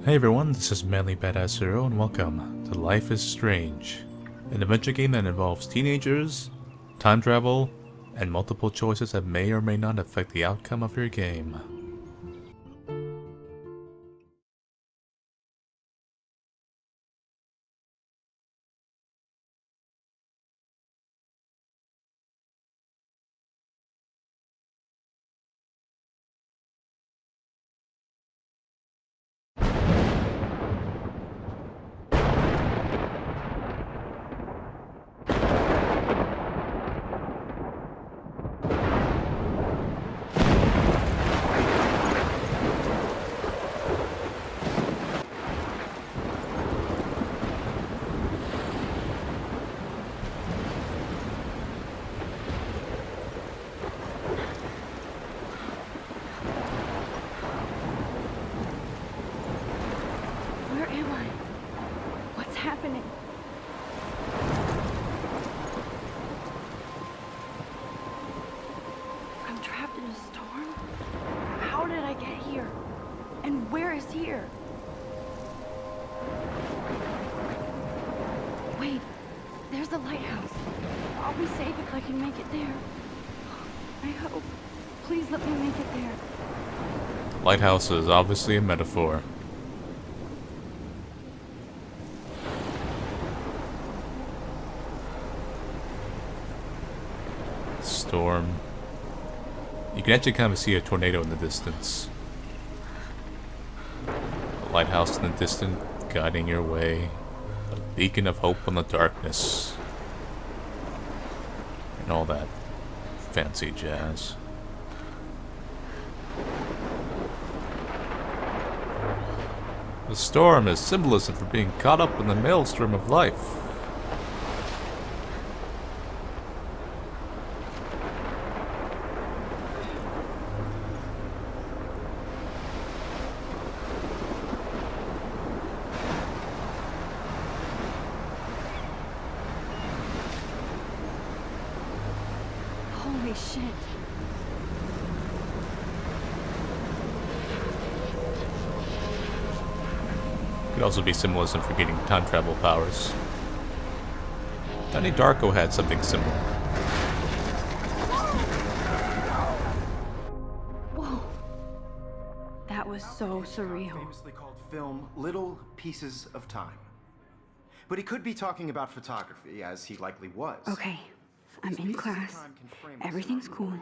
Hey everyone, this is Manly Badass Hero and welcome to Life is Strange, an adventure game that involves teenagers, time travel, and multiple choices that may or may not affect the outcome of your game. Happening. I'm trapped in a storm? How did I get here? And where is here? Wait, there's the lighthouse. I'll be safe if I can make it there. I hope. Please let me make it there. Lighthouse is obviously a metaphor. Storm. You can actually kind of see a tornado in the distance. A lighthouse in the distance, guiding your way. A beacon of hope in the darkness. And all that fancy jazz. The storm is symbolism for being caught up in the maelstrom of life. Holy shit. Could also be symbolism for getting time travel powers. Donnie Darko had something similar. Whoa. That was so surreal. Famously called film Little Pieces of Time. But he could be talking about photography, as he likely was. Okay, I'm in class. Everything's cool.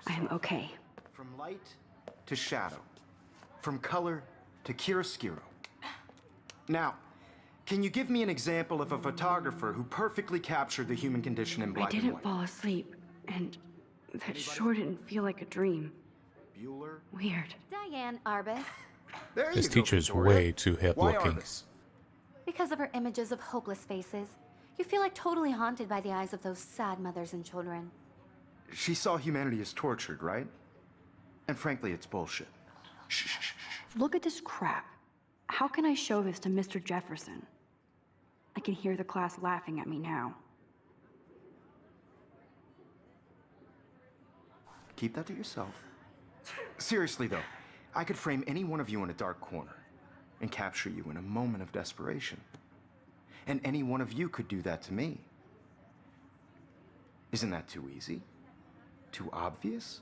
I am okay. From light to shadow. From color to chiaroscuro. Now, can you give me an example of a photographer who perfectly captured the human condition in black and I didn't white? fall asleep, and that sure didn't feel like a dream. Bueller? Weird. Diane Arbus. There This you go, teacher's Victoria. way too hip Why looking. Arbus? Because of her images of hopeless faces, you feel like totally haunted by the eyes of those sad mothers and children. She saw humanity as tortured, right? And frankly, it's bullshit. Shh, shh, shh, shh. Look at this crap. How can I show this to Mr. Jefferson? I can hear the class laughing at me now. Keep that to yourself. Seriously, though, I could frame any one of you in a dark corner and capture you in a moment of desperation. And any one of you could do that to me. Isn't that too easy? Too obvious?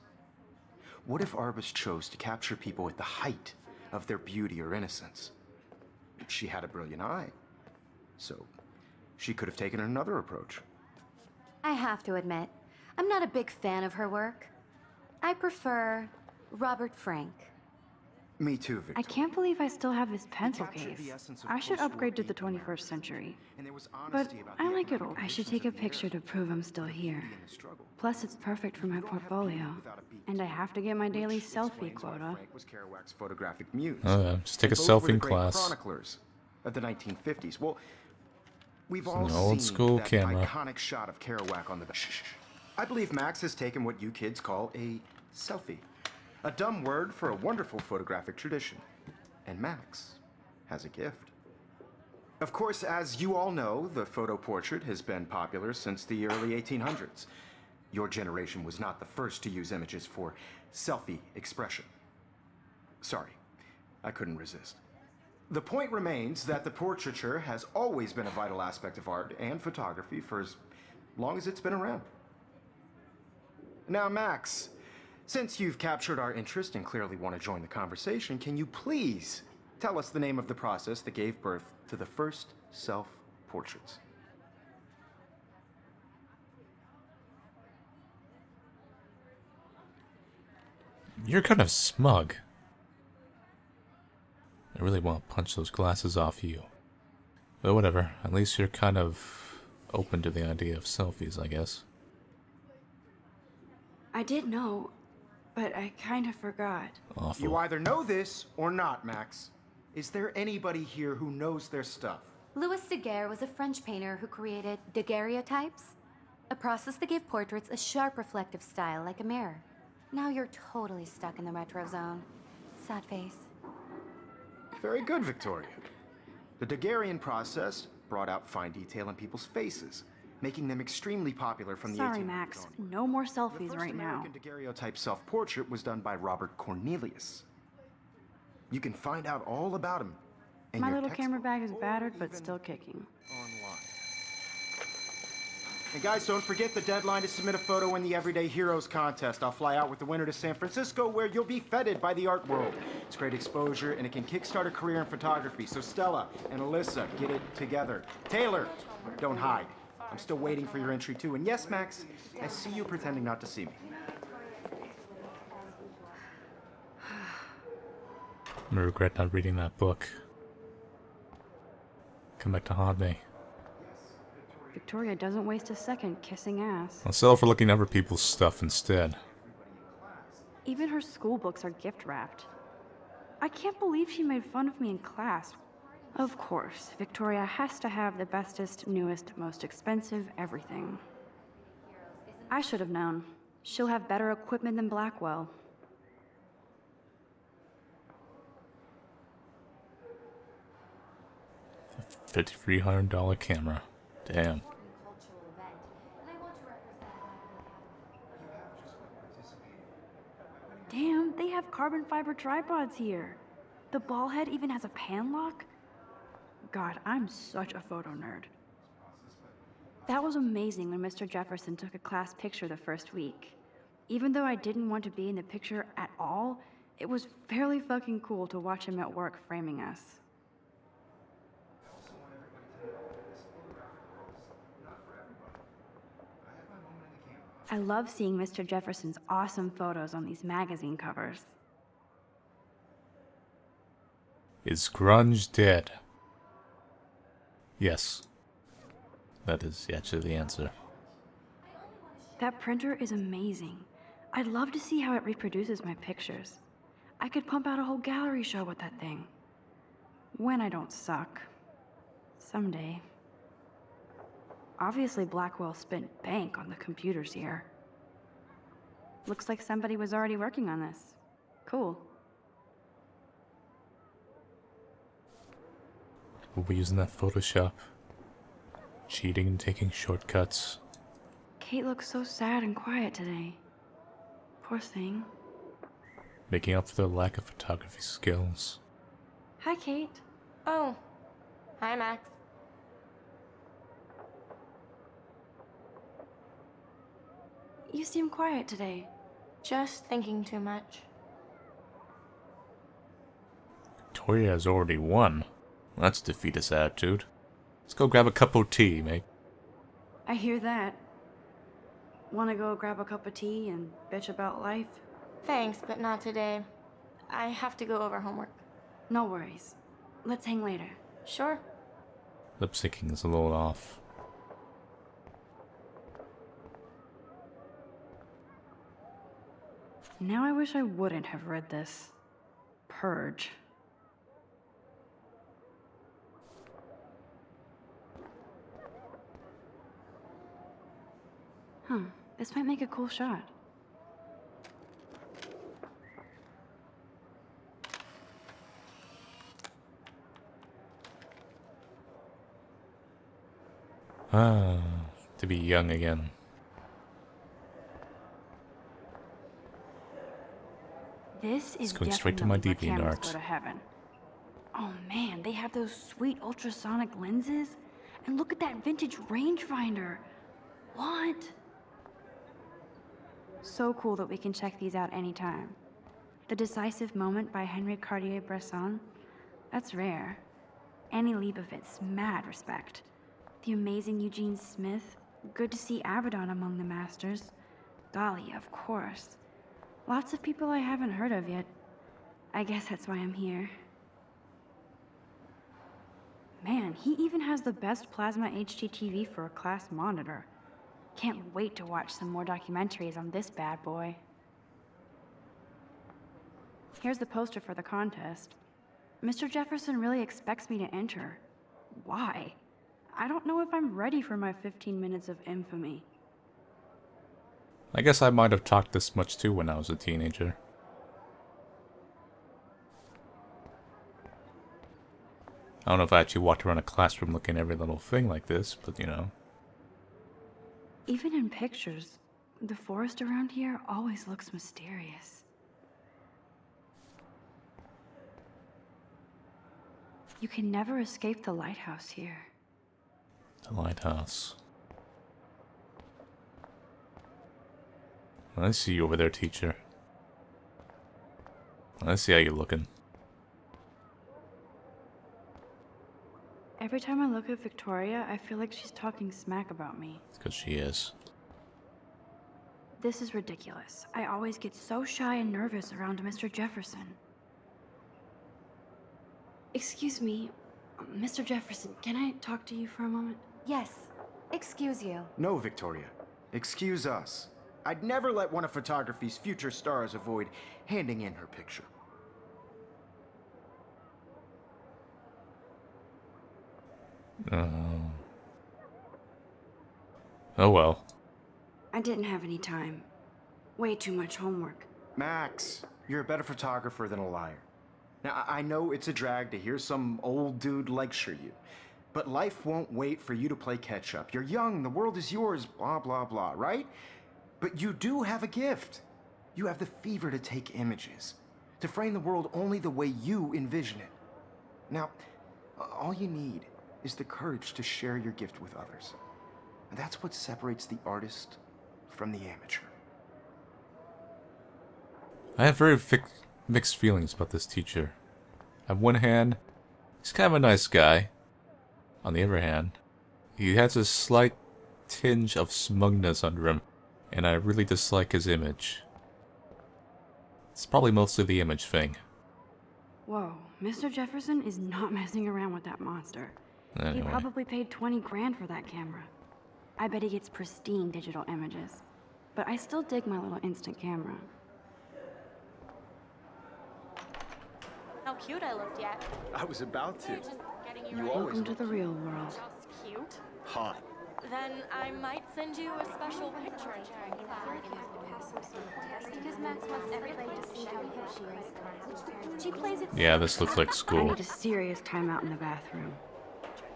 What if Arbus chose to capture people at the height of their beauty or innocence? She had a brilliant eye, so she could have taken another approach. I have to admit, I'm not a big fan of her work. I prefer Robert Frank. Me too, Victoria. I can't believe I still have this pencil captured case. the essence of I should post-war upgrade to the people 21st century. And there was But honesty about I the like it economic all. I should conditions take a of the picture era. to prove I'm still here. In the struggle. Plus, it's perfect for my portfolio. And I have to get my daily Which selfie explains why quota. Frank was Kerouac's photographic muse. Just take a And both selfie were the in great class. chroniclers of the 1950s. Well, we've It's all an old seen school that camera. iconic shot of Kerouac on the. Shh. I believe Max has taken what you kids call a selfie, a dumb word for a wonderful photographic tradition, and Max has a gift. Of course, as you all know, the photo portrait has been popular since the early 1800s. Your generation was not the first to use images for selfie expression. Sorry, I couldn't resist. The point remains that the portraiture has always been a vital aspect of art and photography for as long as it's been around. Now, Max, since you've captured our interest and clearly want to join the conversation, can you please tell us the name of the process that gave birth to the first self-portraits? You're kind of smug. I really want to punch those glasses off you. But whatever, at least you're kind of open to the idea of selfies, I guess. I did know, but I kind of forgot. Awful. You either know this or not, Max. Is there anybody here who knows their stuff? Louis Daguerre was a French painter who created daguerreotypes, a process that gave portraits a sharp reflective style like a mirror. Now you're totally stuck in the retro zone. Sad face. Very good, Victoria. The Daguerrean process brought out fine detail in people's faces, making them extremely popular from the 1800s. Sorry, Max. No more selfies right now. The first American daguerreotype self-portrait was done by Robert Cornelius. You can find out all about him. in My your little camera textbook bag is or battered, but even still kicking. online. And guys, don't forget the deadline to submit a photo in the Everyday Heroes contest. I'll fly out with the winner to San Francisco, where you'll be feted by the art world. It's great exposure, and it can kickstart a career in photography. So Stella and Alyssa, get it together. Taylor, don't hide. I'm still waiting for your entry too. And yes, Max, I see you pretending not to see me. I'm gonna regret not reading that book. Come back to haunt me. Victoria doesn't waste a second kissing ass. I'll settle for looking over people's stuff instead. Even her school books are gift wrapped. I can't believe she made fun of me in class. Of course, Victoria has to have the bestest, newest, most expensive everything. I should have known. She'll have better equipment than Blackwell. $5,300 camera. Damn. Damn, they have carbon fiber tripods here. The ball head even has a pan lock. God, I'm such a photo nerd. That was amazing when Mr. Jefferson took a class picture the first week. Even though I didn't want to be in the picture at all, it was fairly fucking cool to watch him at work framing us. I love seeing Mr. Jefferson's awesome photos on these magazine covers. Is grunge dead? Yes. That is actually the answer. That printer is amazing. I'd love to see how it reproduces my pictures. I could pump out a whole gallery show with that thing. When I don't suck. Someday. Obviously, Blackwell spent bank on the computers here. Looks like somebody was already working on this. Cool. We'll be using that Photoshop. Cheating and taking shortcuts. Kate looks so sad and quiet today. Poor thing. Making up for their lack of photography skills. Hi, Kate. Oh. Hi, Max. You seem quiet today. Just thinking too much. Victoria has already won. That's defeatist attitude. Let's go grab a cup of tea, mate. I hear that. Wanna go grab a cup of tea and bitch about life? Thanks, but not today. I have to go over homework. No worries. Let's hang later. Sure. Lip syncing is a little off. Now I wish I wouldn't have read this. Purge. Huh, this might make a cool shot. Ah, to be young again. This is going straight to my definitely where DeviantArt. camels go to heaven. Oh man, they have those sweet ultrasonic lenses. And look at that vintage rangefinder. What? So cool that we can check these out anytime. The Decisive Moment by Henry Cartier-Bresson, that's rare. Annie Leibovitz, mad respect. The amazing Eugene Smith, good to see Abaddon among the masters. Golly, of course. Lots of people I haven't heard of yet. I guess that's why I'm here. Man, he even has the best plasma HDTV for a class monitor. Can't wait to watch some more documentaries on this bad boy. Here's the poster for the contest. Mr. Jefferson really expects me to enter. Why? I don't know if I'm ready for my 15 minutes of infamy. I guess I might have talked this much too when I was a teenager. I don't know if I actually walked around a classroom looking at every little thing like this, but you know. Even in pictures, the forest around here always looks mysterious. You can never escape the lighthouse here. The lighthouse. I see you over there, teacher. I see how you're looking. Every time I look at Victoria, I feel like she's talking smack about me. It's because she is. This is ridiculous. I always get so shy and nervous around Mr. Jefferson. Excuse me, Mr. Jefferson, can I talk to you for a moment? Yes. Excuse you. No, Victoria. Excuse us. I'd never let one of photography's future stars avoid handing in her picture. Oh well. I didn't have any time. Way too much homework. Max, you're a better photographer than a liar. Now, I know it's a drag to hear some old dude lecture you, but life won't wait for you to play catch up. You're young, the world is yours, blah, blah, blah, right? But you do have a gift. You have the fever to take images, to frame the world only the way you envision it. Now, all you need is the courage to share your gift with others. And that's what separates the artist from the amateur. I have very mixed feelings about this teacher. On one hand, he's kind of a nice guy. On the other hand, he has a slight tinge of smugness under him, and I really dislike his image. It's probably mostly the image thing. Whoa, Mr. Jefferson is not messing around with that monster. He Anyway. probably paid 20 grand for that camera. I bet he gets pristine digital images. But I still dig my little instant camera. How cute I looked yet. I was about to. Just getting you You ready. always Welcome to the real world. Just cute. hot. Then I might send you a special picture. Because Max wants everybody to see how good she is. She plays it. Yeah, this looks like I school. need a serious timeout in the bathroom.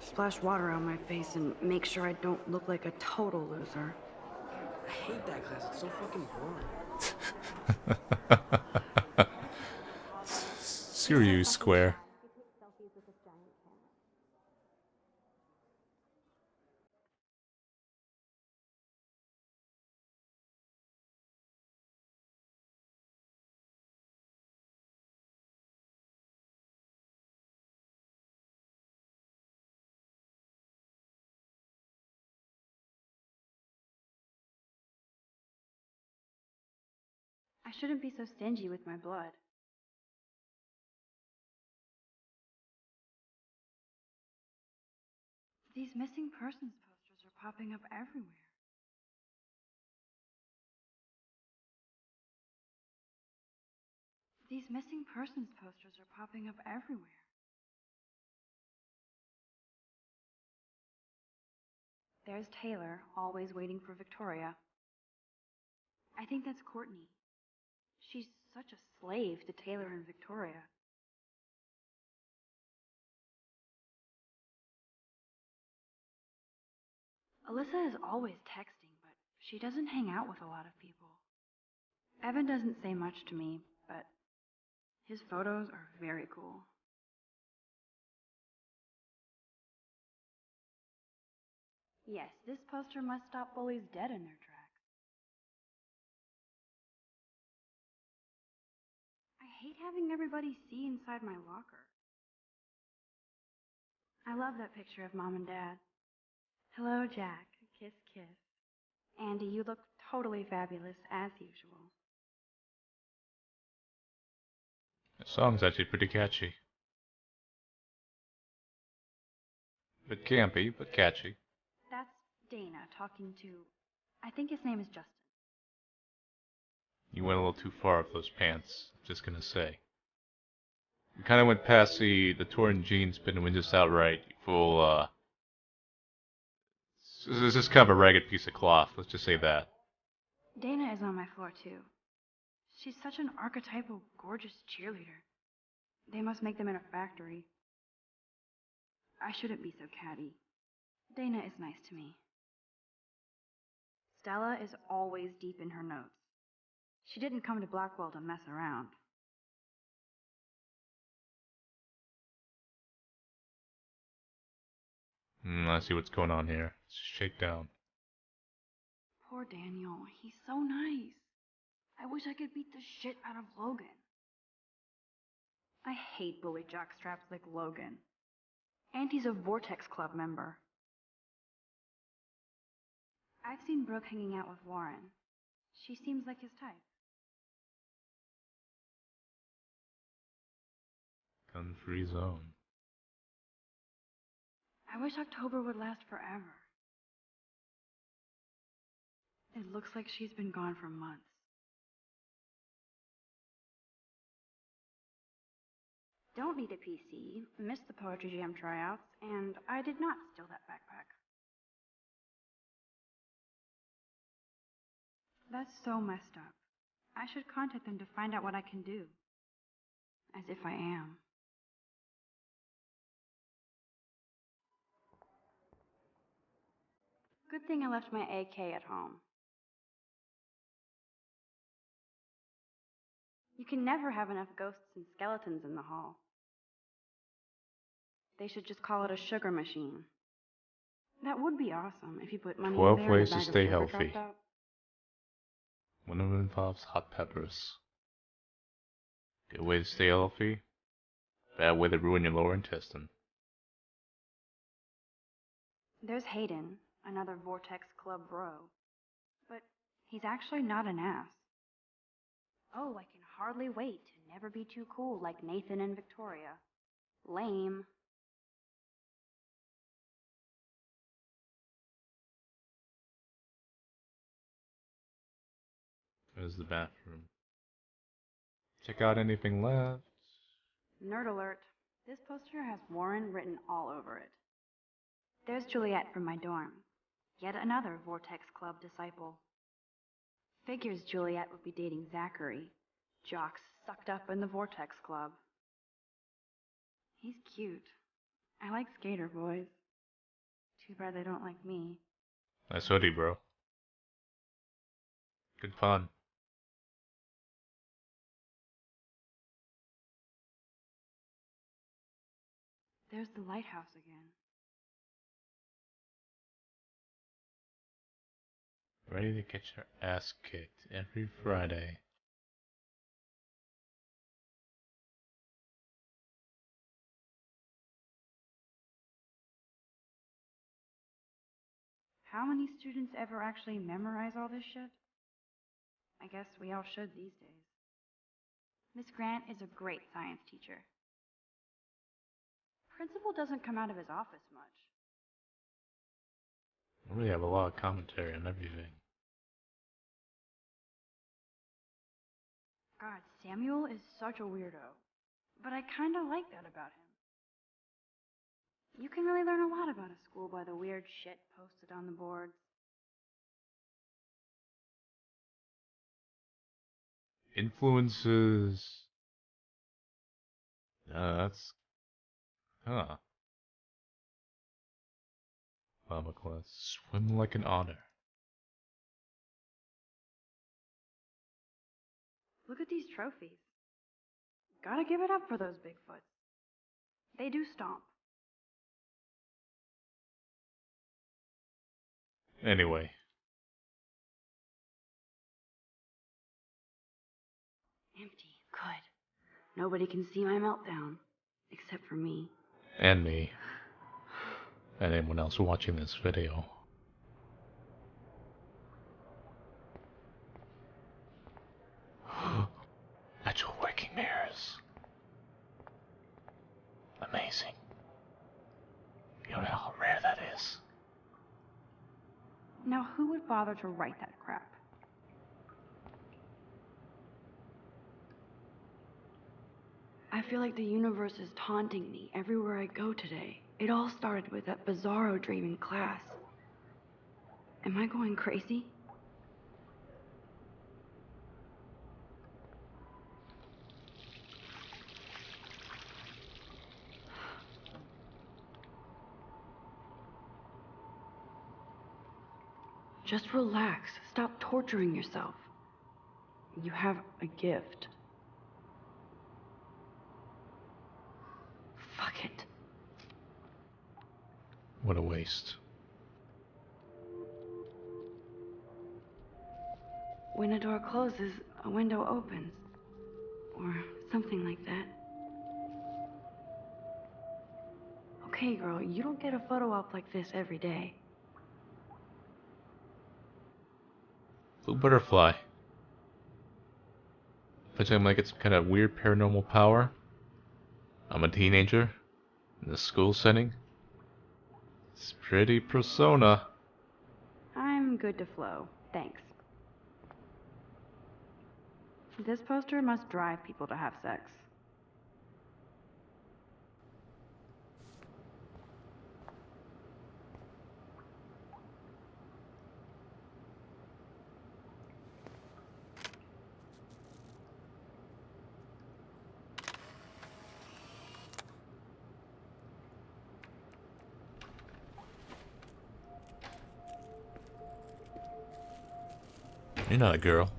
Splash water on my face and make sure I don't look like a total loser. I hate that class. It's so fucking boring. Screw you, Square. I shouldn't be so stingy with my blood. These missing persons posters are popping up everywhere. These missing persons posters are popping up everywhere. There's Taylor, always waiting for Victoria. I think that's Courtney. She's such a slave to Taylor and Victoria. Alyssa is always texting, but she doesn't hang out with a lot of people. Evan doesn't say much to me, but his photos are very cool. Yes, this poster must stop bullies dead in their tracks. I hate having everybody see inside my locker. I love that picture of Mom and Dad. Hello, Jack. Kiss, kiss. Andy, you look totally fabulous, as usual. The song's actually pretty catchy. Bit campy, but catchy. That's Dana talking to... I think his name is Justin. You went a little too far with those pants, just gonna say. You kinda went past the torn jeans bit and went just outright full, this is kind of a ragged piece of cloth, let's just say that. Dana is on my floor, too. She's such an archetypal, gorgeous cheerleader. They must make them in a factory. I shouldn't be so catty. Dana is nice to me. Stella is always deep in her notes. She didn't come to Blackwell to mess around. I see what's going on here. Shake down. Poor Daniel. He's so nice. I wish I could beat the shit out of Logan. I hate bully jockstraps like Logan. And he's a Vortex Club member. I've seen Brooke hanging out with Warren. She seems like his type. Gun-free zone. I wish October would last forever. It looks like she's been gone for months. Don't need a PC, missed the Poetry Jam tryouts, and I did not steal that backpack. That's so messed up. I should contact them to find out what I can do. As if I am. Good thing I left my AK at home. You can never have enough ghosts and skeletons in the hall. They should just call it a sugar machine. That would be awesome if you put money in 12 there ways and to a bag stay of sugar healthy. dropped out. One of them involves hot peppers. Good way to stay healthy. Bad way to ruin your lower intestine. There's Hayden, another Vortex Club bro. But he's actually not an ass. Oh, I can hardly wait to never be too cool like Nathan and Victoria. Lame. There's the bathroom. Check out anything left. Nerd alert. This poster has Warren written all over it. There's Juliet from my dorm. Yet another Vortex Club disciple. Figures Juliet would be dating Zachary. Jocks sucked up in the Vortex Club. He's cute. I like skater boys. Too bad they don't like me. Nice hoodie, bro. Good fun. There's the lighthouse again. Ready to get your ass kicked every Friday. How many students ever actually memorize all this shit? I guess we all should these days. Miss Grant is a great science teacher. Principal doesn't come out of his office much. I really have a lot of commentary on everything. God, Samuel is such a weirdo. But I kinda like that about him. You can really learn a lot about a school by the weird shit posted on the boards. Influences. That's. Huh. Mama class. Swim like an otter. Look at these trophies. Gotta give it up for those Bigfoots. They do stomp. Anyway. Empty. Good. Nobody can see my meltdown. Except for me. And me. And anyone else watching this video. Actual working mirrors. Amazing. You know how rare that is. Now, who would bother to write that crap? I feel like the universe is taunting me everywhere I go today. It all started with that bizarro dream in class. Am I going crazy? Just relax. Stop torturing yourself. You have a gift. Fuck it. What a waste. When a door closes, a window opens. Or something like that. Okay, girl, you don't get a photo op like this every day. Blue butterfly. If I might get some kind of weird paranormal power. I'm a teenager in a school setting. It's pretty persona. I'm good to flow. Thanks. This poster must drive people to have sex. You're not a girl.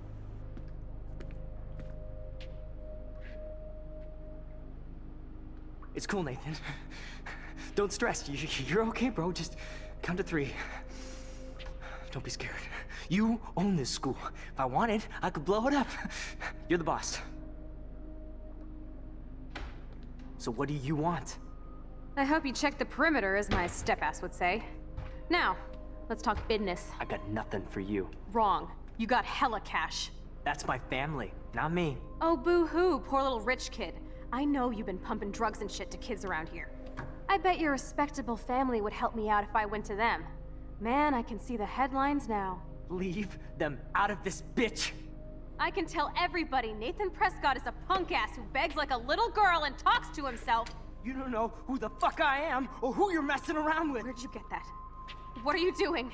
It's cool, Nathan. Don't stress. You're okay, bro. Just count to 3. Don't be scared. You own this school. If I wanted, I could blow it up. You're the boss. So what do you want? I hope you check the perimeter, as my step-ass would say. Now, let's talk business. I got nothing for you. Wrong. You got hella cash. That's my family, not me. Oh, boo-hoo, poor little rich kid. I know you've been pumping drugs and shit to kids around here. I bet your respectable family would help me out if I went to them. Man, I can see the headlines now. Leave them out of this, bitch! I can tell everybody Nathan Prescott is a punk ass who begs like a little girl and talks to himself. You don't know who the fuck I am or who you're messing around with. Where'd you get that? What are you doing?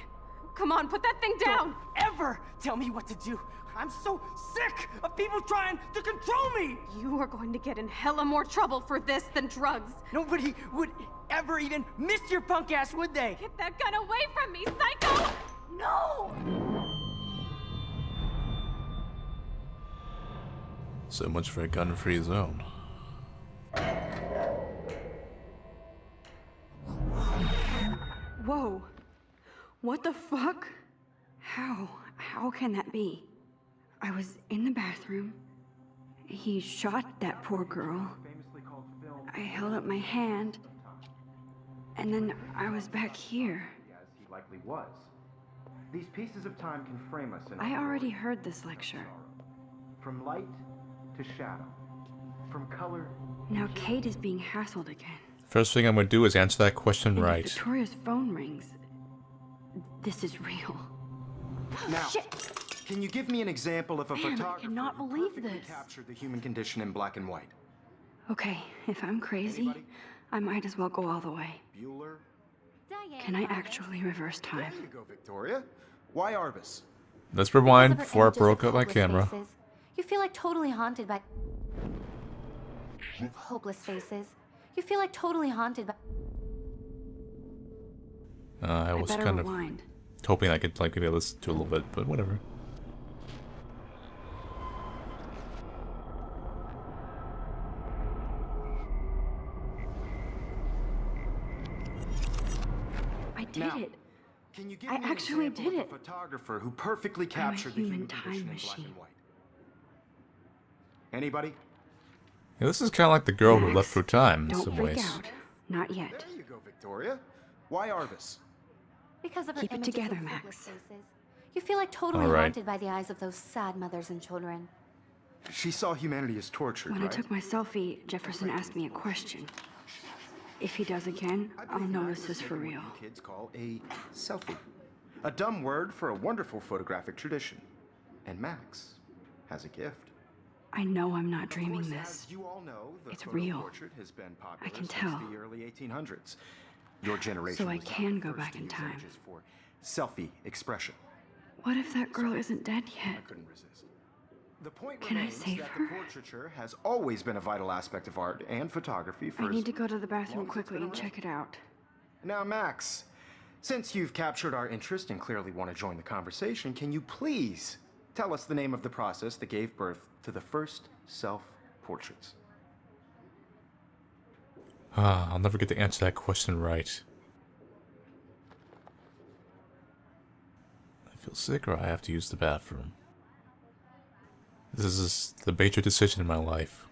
Come on, put that thing down! Don't ever tell me what to do. I'm so sick of people trying to control me! You are going to get in hella more trouble for this than drugs. Nobody would ever even miss your punk ass, would they? Get that gun away from me, psycho! No! So much for a gun-free zone. Whoa. What the fuck? How can that be? I was in the bathroom. He shot that poor girl. I held up my hand. And then I was back here. As he likely was. These pieces of time can frame us in I already heard this lecture. from light to shadow, from color. Now Kate is being hassled again. First thing I'm gonna do is answer that question And if right. Victoria's phone rings. This is real. Now, can you give me an example of a Man, I photographer cannot who believe perfectly this. captured the human condition in black and white? Okay, if I'm crazy, Anybody? I might as well go all the way. Bueller? Diane Can I Arbus. actually reverse time? There you go, Victoria. Why Arbus? Let's rewind Because of her before I images of broke up my hopeless camera. faces, you feel like totally haunted by hopeless faces. You feel like totally haunted by I I was better kind of rewind. hoping I could like maybe listen to a little bit, but whatever. I did Now. it. Can you give I me an actually example did of it. a photographer who perfectly captured the human human time condition in black machine. and white? Anybody? Yeah, this is kind of like the girl who Max, left through time in don't some freak ways. out. Not yet. There you go, Victoria. Why Arvis? Because of her Keep it images together, of Max. hopeless faces. You feel like totally All right. haunted by the eyes of those sad mothers and children. She saw humanity as tortured, When right? I took my selfie, Jefferson asked me a question. If he does again, I I'll believe know Max this has is for taken real. what you kids call a selfie. A dumb word for a wonderful photographic tradition. And Max has a gift. I know I'm not Of dreaming course, this. as you all know, the It's photo real. portrait has been popular I can since tell. the early 1800s. Your generation So I was not can the go first back to in use time. images for selfie expression. What if that girl isn't dead yet? I couldn't resist. The point Can I remains save that her? the portraiture has always been a vital aspect of art and photography for I as need to go to the long bathroom as it's quickly been and around. check it out. Now, Max, since you've captured our interest and clearly want to join the conversation, can you please tell us the name of the process that gave birth to the first self-portraits? I'll never get to answer that question right. I feel sick or I have to use the bathroom. This is the major decision in my life.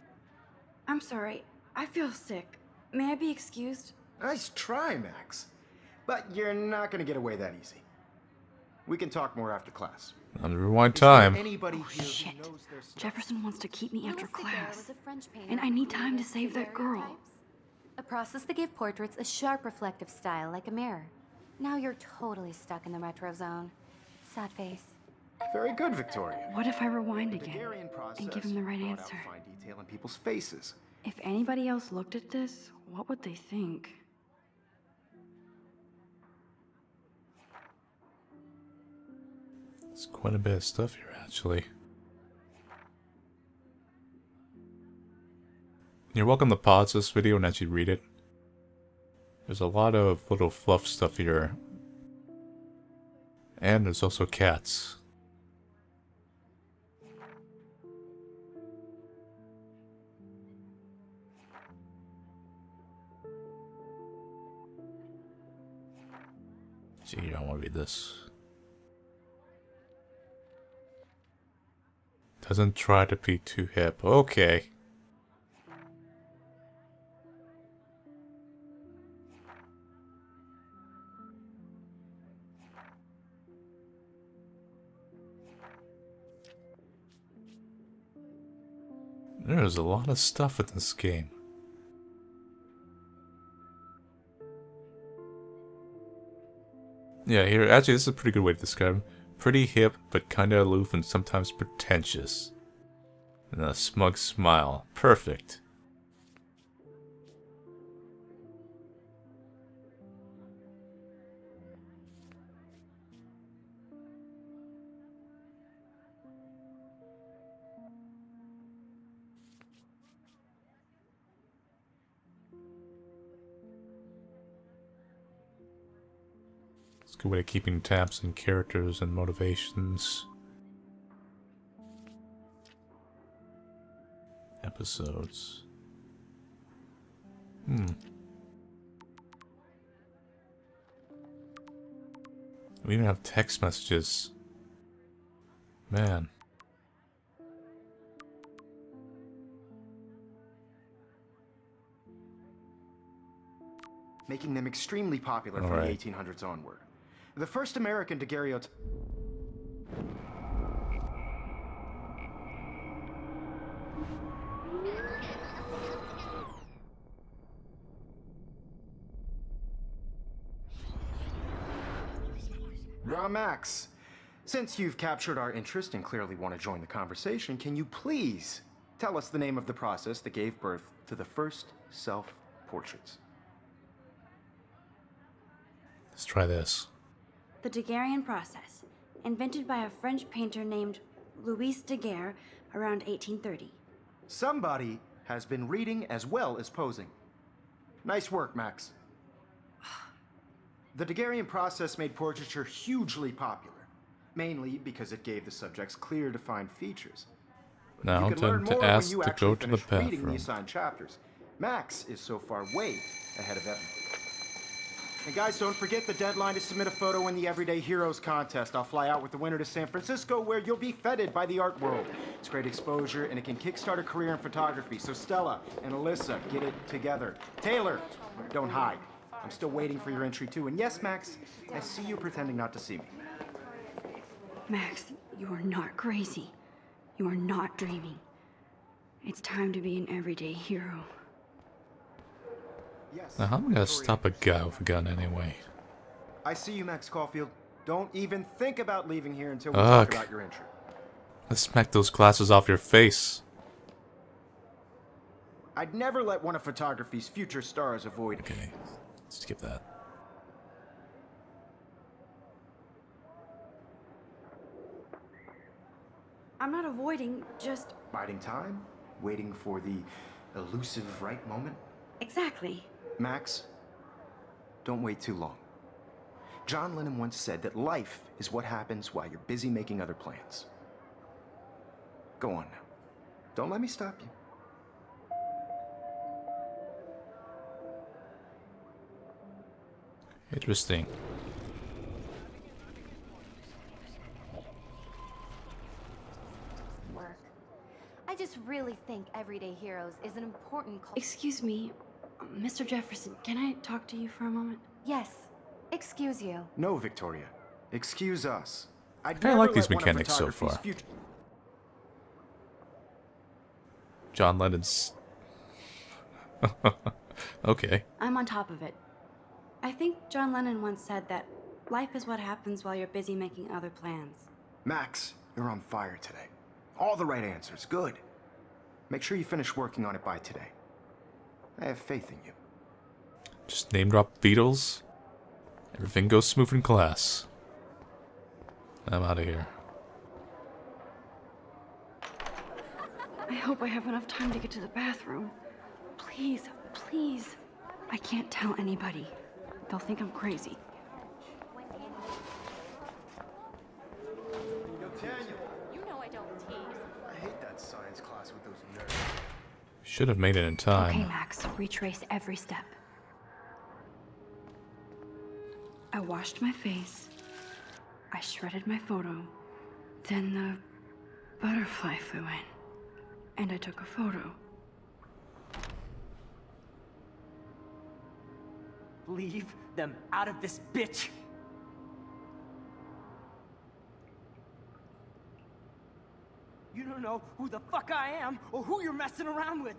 I'm sorry. I feel sick. May I be excused? Nice try, Max. But you're not going to get away that easy. We can talk more after class. I'm gonna rewind Is there time. anybody Oh, here who shit. knows their stuff? Jefferson wants to keep me after Louis Daguerre class. was a French painter And I who need time to created save that girl. daguerreotypes, a process that gave portraits a sharp reflective style like a mirror. Now you're totally stuck in the retro zone. Sad face. Very good, Victoria. What if I rewind The again Daguerrean process and give him the right brought out answer? fine detail in people's faces. If anybody else looked at this, what would they think? There's quite a bit of stuff here, actually. You're welcome to pause this video and actually read it. There's a lot of little fluff stuff here. And there's also cats. See, I don't want to read this. Doesn't try to be too hip. Okay. There's a lot of stuff in this game. Yeah, here, actually, this is a pretty good way to describe him. Pretty hip, but kinda aloof and sometimes pretentious. And a smug smile. Perfect. It's a good way of keeping tabs on characters and motivations. Episodes. We even have text messages. Man. Making them extremely popular All from right. the 1800s onward. The first American daguerreotype. Now, Max, since you've captured our interest and clearly want to join the conversation, can you please tell us the name of the process that gave birth to the first self-portraits? Let's try this. The Daguerrean process, invented by a French painter named Louis Daguerre around 1830. Somebody has been reading as well as posing. Nice work, Max. The Daguerrean process made portraiture hugely popular, mainly because it gave the subjects clear, defined features. Now You can learn time more to when ask you to actually go to the finish reading the bathroom. assigned chapters. Max is so far way ahead of Evan. And guys, don't forget the deadline to submit a photo in the Everyday Heroes contest. I'll fly out with the winner to San Francisco, where you'll be feted by the art world. It's great exposure, and it can kickstart a career in photography. So Stella and Alyssa, get it together. Taylor, don't hide. I'm still waiting for your entry too. And yes, Max, I see you pretending not to see me. Max, you are not crazy. You are not dreaming. It's time to be an everyday hero. Yes. Now, how am I gonna stop a guy with a gun anyway? I see you, Max Caulfield. Don't even think about leaving here until we talk about your entry. Let's smack those glasses off your face. I'd never let one of photography's future stars avoid me. Okay, skip that. I'm not avoiding, just... Biding time, waiting for the elusive right moment. Exactly. Max, don't wait too long. John Lennon once said that life is what happens while you're busy making other plans. Go on now. Don't let me stop you. Interesting. Work. I just really think Everyday Heroes is an important Excuse me, Mr. Jefferson, can I talk to you for a moment? Yes. Excuse you. No, Victoria. Excuse us. I kinda like these mechanics so far. John Lennon's... Okay. I'm on top of it. I think John Lennon once said that life is what happens while you're busy making other plans. Max, you're on fire today. All the right answers. Good. Make sure you finish working on it by today. I have faith in you. Just name drop Beatles. Everything goes smooth in class. I'm out of here. I hope I have enough time to get to the bathroom. Please, please. I can't tell anybody. They'll think I'm crazy. You know I don't tease. I hate that science class with those nerds. Should have made it in time. Okay, Max, retrace every step. I washed my face. I shredded my photo. Then the butterfly flew in. And I took a photo. Leave them out of this bitch! You don't know who the fuck I am or who you're messing around with.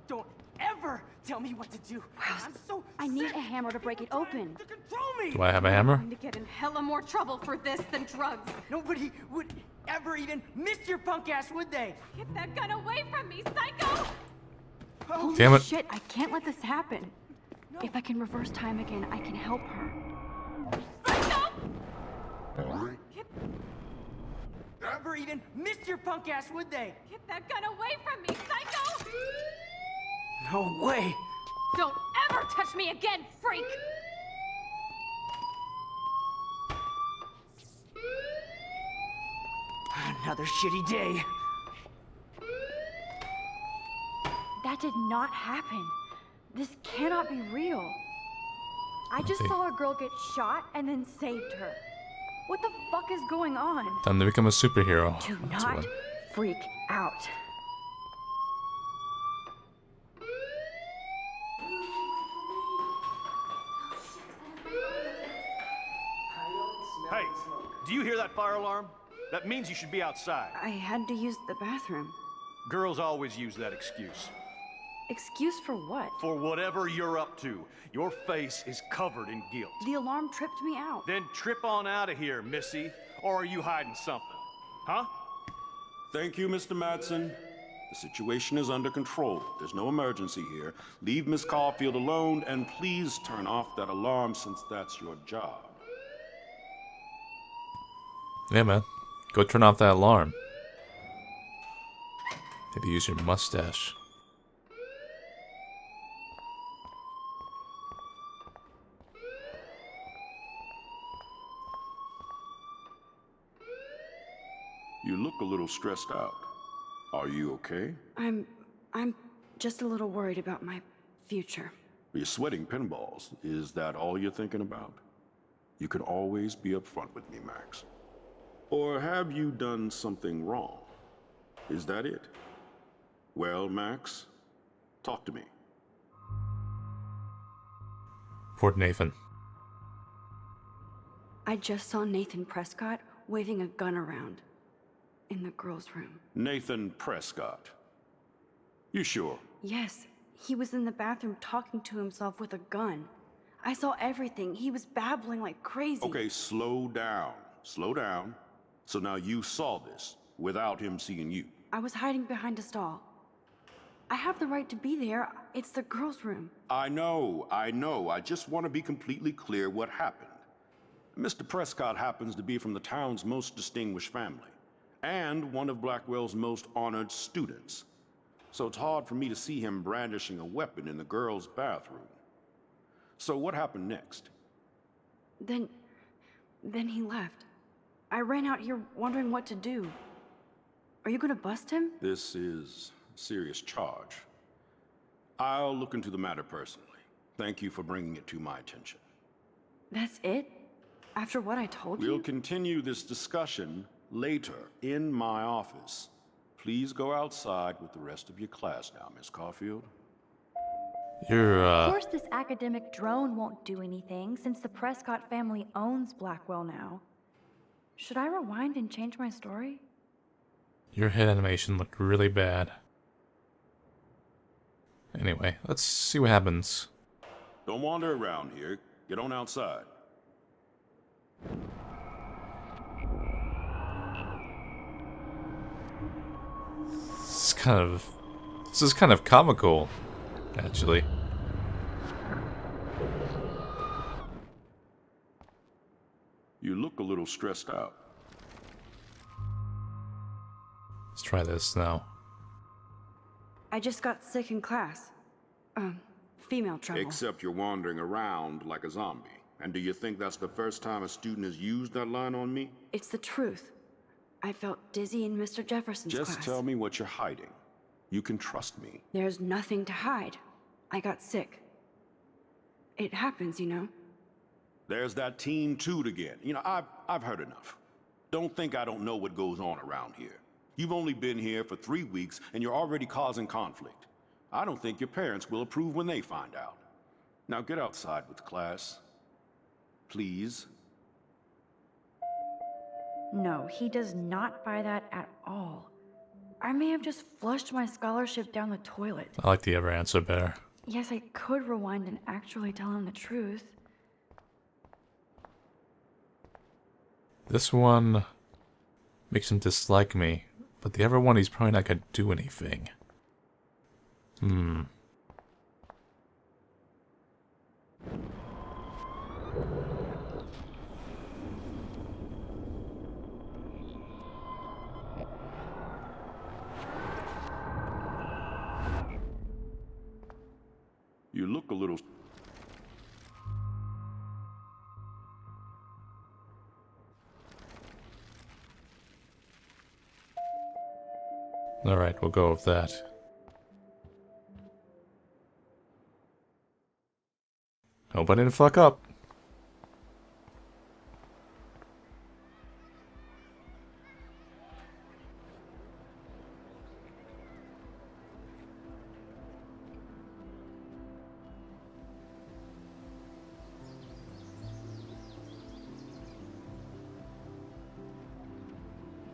Don't ever tell me what to do. Wow, I'm so I need sick a hammer to break of people it open. trying to control me. Do I have a hammer? I'm going to get in hella more trouble for this than drugs. Nobody would ever even miss your punk ass, would they? Get that gun away from me, psycho! Oh, Damn it. Shit, I can't let this happen. If I can reverse time again, I can help her. Psycho! ever even miss your punk ass, would they? Get that gun away from me, psycho! No way. Don't ever touch me again, freak! Another shitty day. That did not happen. This cannot be real. I just Okay. saw a girl get shot and then saved her. What the fuck is going on? Time to become a superhero. Do That's not what. freak out. Hey, do you hear that fire alarm? That means you should be outside. I had to use the bathroom. Girls always use that excuse. Excuse for what? For whatever you're up to, your face is covered in guilt. The alarm tripped me out. Then trip on out of here, Missy. Or are you hiding something? Huh? Thank you, Mr. Madsen. The situation is under control. There's no emergency here. Leave Miss Caulfield alone, and please turn off that alarm since that's your job. Yeah, man. Go turn off that alarm. Maybe use your mustache. You look a little stressed out. Are you okay? I'm just a little worried about my future. You're sweating pinballs. Is that all you're thinking about? You can always be upfront with me, Max. Or have you done something wrong? Is that it? Well, Max, talk to me. Poor Nathan. I just saw Nathan Prescott waving a gun around in the girls' room. Nathan Prescott. You sure? Yes, he was in the bathroom talking to himself with a gun. I saw everything. He was babbling like crazy. Okay, slow down. Slow down. So now you saw this without him seeing you. I was hiding behind a stall. I have the right to be there. It's the girls' room. I know. I just want to be completely clear what happened. Mr. Prescott happens to be from the town's most distinguished family, and one of Blackwell's most honored students. So it's hard for me to see him brandishing a weapon in the girls' bathroom. So what happened next? Then he left. I ran out here wondering what to do. Are you gonna bust him? This is a serious charge. I'll look into the matter personally. Thank you for bringing it to my attention. That's it? After what I told you? We'll continue this discussion later in my office. Please go outside with the rest of your class now, Miss Caulfield. Of course this academic drone won't do anything since the Prescott family owns Blackwell now. Should I rewind and change my story? Your head animation looked really bad. Anyway, let's see what happens. Don't wander around here. Get on outside. This is kind of comical, actually. You look a little stressed out. Let's try this now. I just got sick in class. Female trouble. Except you're wandering around like a zombie. And do you think that's the first time a student has used that line on me? It's the truth. I felt dizzy in Mr. Jefferson's class. Just tell me what you're hiding. You can trust me. There's nothing to hide. I got sick. It happens, you know. There's that Team Toot again. You know, I've heard enough. Don't think I don't know what goes on around here. You've only been here for 3 weeks, and you're already causing conflict. I don't think your parents will approve when they find out. Now get outside with class. Please. No, he does not buy that at all. I may have just flushed my scholarship down the toilet. I like the other answer better. Yes, I could rewind and actually tell him the truth. This one makes him dislike me, but the other one he's probably not gonna do anything. You look a little... Alright, we'll go with that. Hope I didn't fuck up.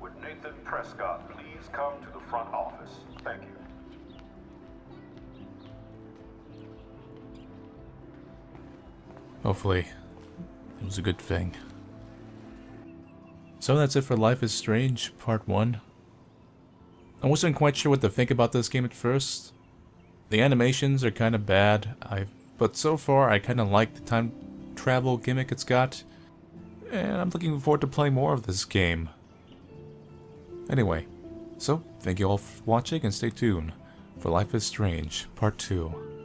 Would Nathan Prescott please come to the front office? Thank you. Hopefully, it was a good thing. So that's it for Life is Strange, Part 1. I wasn't quite sure what to think about this game at first. The animations are kind of bad, but so far I kind of like the time travel gimmick it's got. And I'm looking forward to playing more of this game. Anyway, so thank you all for watching and stay tuned for Life is Strange, Part 2.